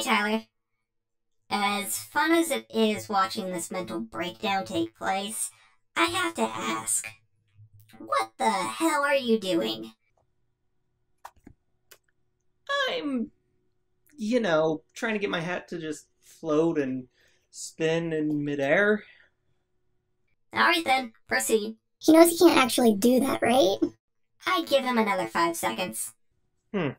Tyler. As fun as it is watching this mental breakdown take place, I have to ask, what the hell are you doing? I'm, trying to get my hat to just float and spin in midair. Alright then, proceed. He knows he can't actually do that, right? I'd give him another 5 seconds. You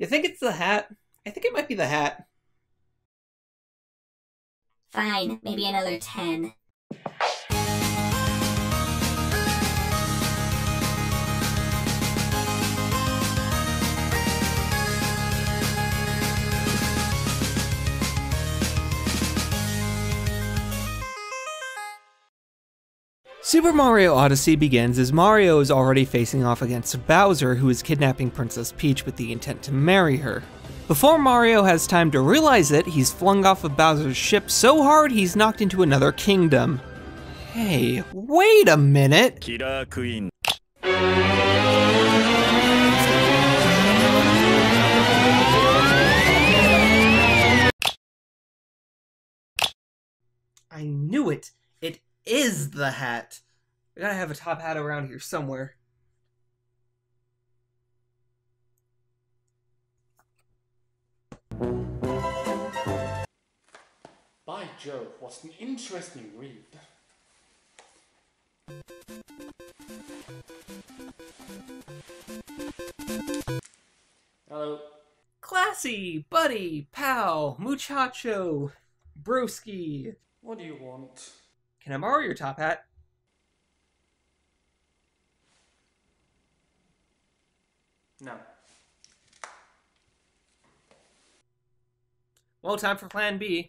think it's the hat? I think it might be the hat. Fine, maybe another 10. Super Mario Odyssey begins as Mario is already facing off against Bowser, who is kidnapping Princess Peach with the intent to marry her. Before Mario has time to realize it, he's flung off of Bowser's ship so hard he's knocked into another kingdom. Hey, wait a minute! Killer Queen. I knew it! It is the hat! I gotta have a top hat around here somewhere. By Jove, what an interesting read. Hello. Classy, buddy, pal, muchacho, broski. What do you want? Can I borrow your top hat? No. Well, time for plan B.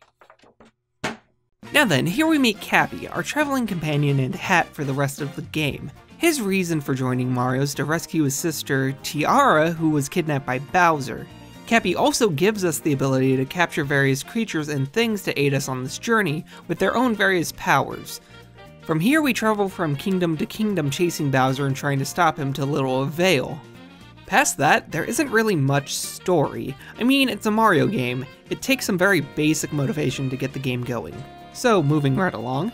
Now then, here we meet Cappy, our traveling companion and hat for the rest of the game. His reason for joining Mario is to rescue his sister, Tiara, who was kidnapped by Bowser. Cappy also gives us the ability to capture various creatures and things to aid us on this journey, with their own various powers. From here we travel from kingdom to kingdom chasing Bowser and trying to stop him to little avail. Past that, there isn't really much story. I mean, it's a Mario game. It takes some very basic motivation to get the game going. So, moving right along.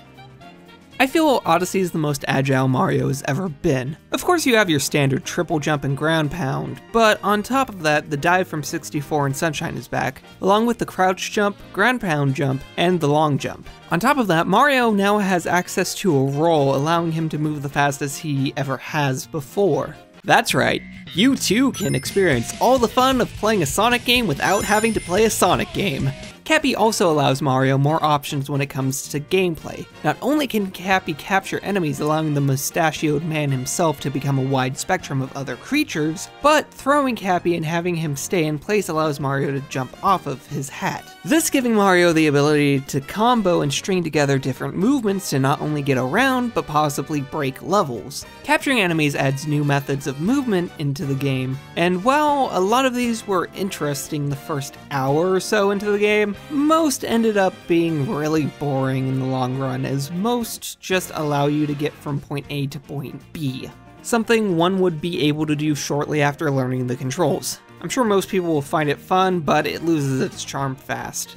I feel Odyssey is the most agile Mario has ever been. Of course you have your standard triple jump and ground pound, but on top of that, the dive from 64 and Sunshine is back, along with the crouch jump, ground pound jump, and the long jump. On top of that, Mario now has access to a roll, allowing him to move the fastest he ever has before. That's right, you too can experience all the fun of playing a Sonic game without having to play a Sonic game. Cappy also allows Mario more options when it comes to gameplay. Not only can Cappy capture enemies, allowing the mustachioed man himself to become a wide spectrum of other creatures, but throwing Cappy and having him stay in place allows Mario to jump off of his hat. This giving Mario the ability to combo and string together different movements to not only get around, but possibly break levels. Capturing enemies adds new methods of movement into the game, and while a lot of these were interesting the first hour or so into the game, most ended up being really boring in the long run, as most just allow you to get from point A to point B. Something one would be able to do shortly after learning the controls. I'm sure most people will find it fun, but it loses its charm fast.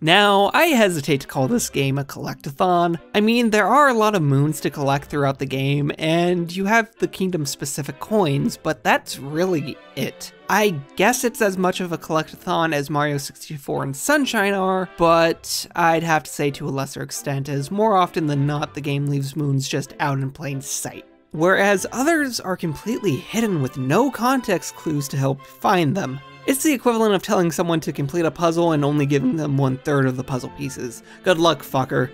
Now, I hesitate to call this game a collectathon. I mean, there are a lot of moons to collect throughout the game, and you have the kingdom-specific coins, but that's really it. I guess it's as much of a collectathon as Mario 64 and Sunshine are, but I'd have to say to a lesser extent, as more often than not the game leaves moons just out in plain sight. Whereas others are completely hidden with no context clues to help find them. It's the equivalent of telling someone to complete a puzzle and only giving them 1/3 of the puzzle pieces. Good luck, fucker.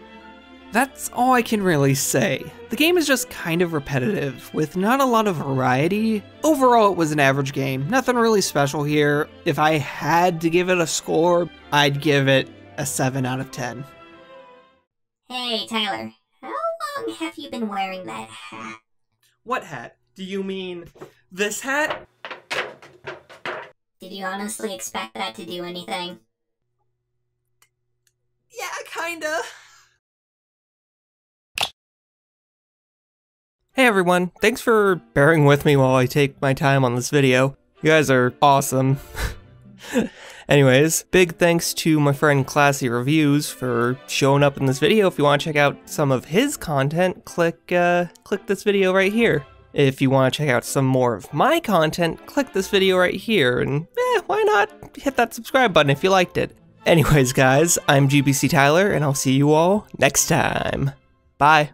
That's all I can really say. The game is just kind of repetitive, with not a lot of variety. Overall, it was an average game, nothing really special here. If I had to give it a score, I'd give it a 7 out of 10. Hey, Tyler, how long have you been wearing that hat? What hat? Do you mean this hat? Did you honestly expect that to do anything? Yeah, kinda. Hey everyone, thanks for bearing with me while I take my time on this video. You guys are awesome. Anyways, big thanks to my friend Classy Reviews for showing up in this video. If you want to check out some of his content, click this video right here. If you want to check out some more of my content, click this video right here, and why not hit that subscribe button if you liked it. Anyways guys, I'm GbcTyler, and I'll see you all next time. Bye.